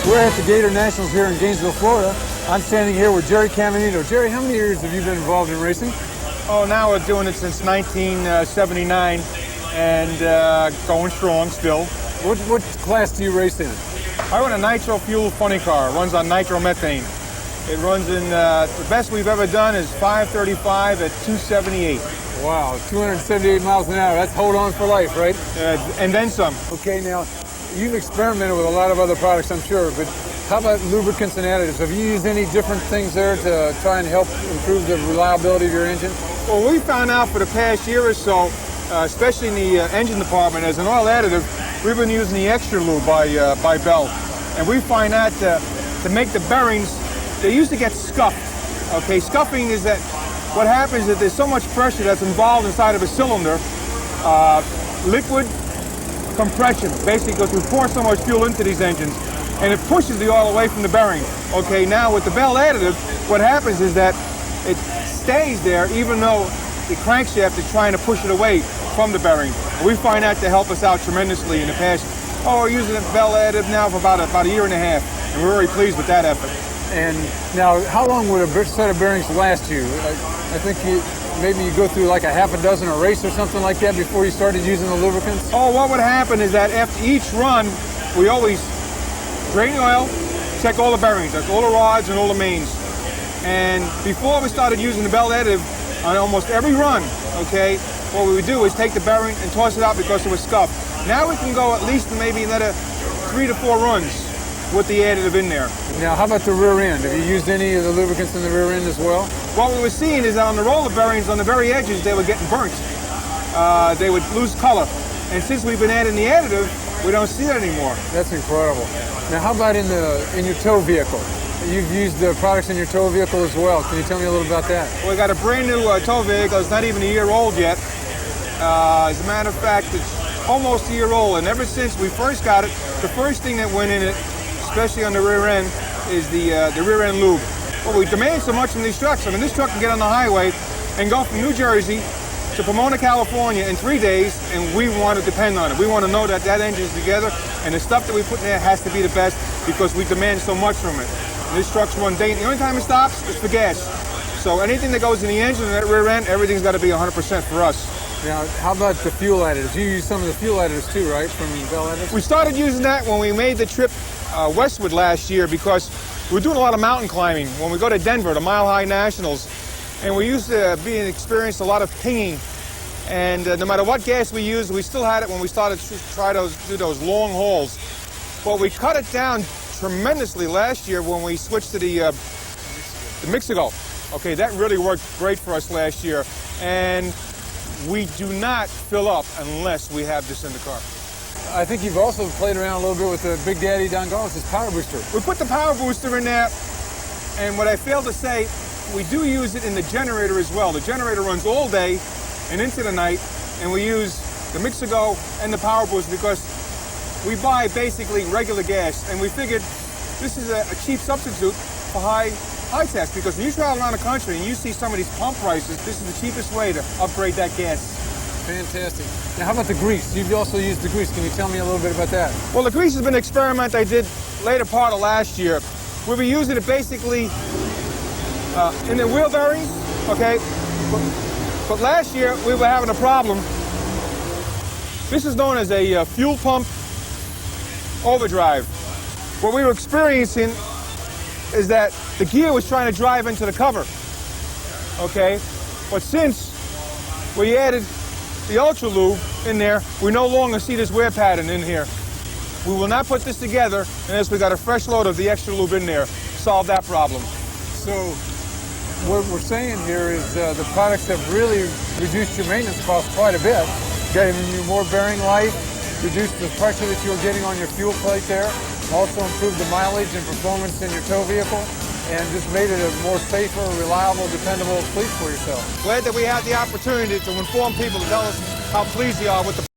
We're at the Gator Nationals here in Gainesville, Florida. I'm standing here with Jerry Caminito. Jerry, how many years have you been involved in racing? Oh, now we're doing it since 1979 and going strong still. What class do you race in? I run a nitro fuel funny car. It runs on nitromethane. It runs in, the best we've ever done is 535 at 278. Wow, 278 miles an hour. That's hold on for life, right? And then some. Okay, now, you've experimented with a lot of other products, I'm sure, but how about lubricants and additives? Have you used any different things there to try and help improve the reliability of your engine? Well, we found out for the past year or so, especially in the engine department, as an oil additive, we've been using the extra lube by Bell. And we find that to make the bearings, they used to get scuffed. Okay, scuffing is that what happens is that there's so much pressure that's involved inside of a cylinder, liquid compression, basically, because we pour so much fuel into these engines, and it pushes the oil away from the bearing. Okay, now with the Bell additive, what happens is that it stays there even though the crankshaft is trying to push it away from the bearing. We find that to help us out tremendously in the past. Oh, we're using a Bell additive now for about a year and a half, and we're very pleased with that effort. And now, how long would a set of bearings last you? I think maybe you go through like a half a dozen a race or something like that before you started using the lubricants? Oh, what would happen is that after each run, we always drain the oil, check all the bearings, that's all the rods and all the mains. And before we started using the Bell additive on almost every run, okay, what we would do is take the bearing and toss it out because it was scuffed. Now we can go at least maybe another 3 to 4 runs with the additive in there. Now, how about the rear end? Have you used any of the lubricants in the rear end as well? What we were seeing is that on the roller bearings, on the very edges, they were getting burnt. They would lose color. And since we've been adding the additive, we don't see that anymore. That's incredible. Now, how about in your tow vehicle? You've used the products in your tow vehicle as well. Can you tell me a little about that? Well, we got a brand new tow vehicle. It's not even a year old yet. As a matter of fact, it's almost a year old. And ever since we first got it, the first thing that went in it, especially on the rear end, is the rear end lube. Well, we demand so much from these trucks. I mean, this truck can get on the highway and go from New Jersey to Pomona, California in 3 days, and we want to depend on it. We want to know that that engine is together, and the stuff that we put in there has to be the best because we demand so much from it. And this truck's run day. The only time it stops is for gas. So anything that goes in the engine and that rear end, everything's got to be 100% for us. Now, how about the fuel additives? You use some of the fuel additives too, right, from Bell additives? We started using that when we made the trip westward last year because we're doing a lot of mountain climbing. When we go to Denver, the Mile High Nationals, and we used to experience a lot of pinging. And no matter what gas we used, we still had it when we started to try to do those long hauls. But we cut it down tremendously last year when we switched to the Mexico. Okay, that really worked great for us last year. And we do not fill up unless we have this in the car. I think you've also played around a little bit with the Big Daddy Don Garlis' power booster. We put the power booster in there, and what I failed to say, we do use it in the generator as well. The generator runs all day and into the night, and we use the Mexico and the power booster because we buy basically regular gas, and we figured this is a cheap substitute for high test, because when you travel around the country and you see some of these pump prices, this is the cheapest way to upgrade that gas. Fantastic. Now, how about the grease? You've also used the grease. Can you tell me a little bit about that? Well, the grease has been an experiment I did later part of last year. We'll be using it basically in the wheel bearings, okay? But last year, we were having a problem. This is known as a fuel pump overdrive. What we were experiencing is that the gear was trying to drive into the cover, okay? But since we added the Ultra Lube in there, we no longer see this wear pattern in here. We will not put this together unless we got a fresh load of the Extra Lube in there. Solve that problem. So what we're saying here is the products have really reduced your maintenance costs quite a bit, giving you more bearing life, reduced the pressure that you were getting on your fuel plate there, also improved the mileage and performance in your tow vehicle, and just made it a more safer, reliable, dependable fleet for yourself. Glad that we had the opportunity to inform people to tell us how pleased they are with the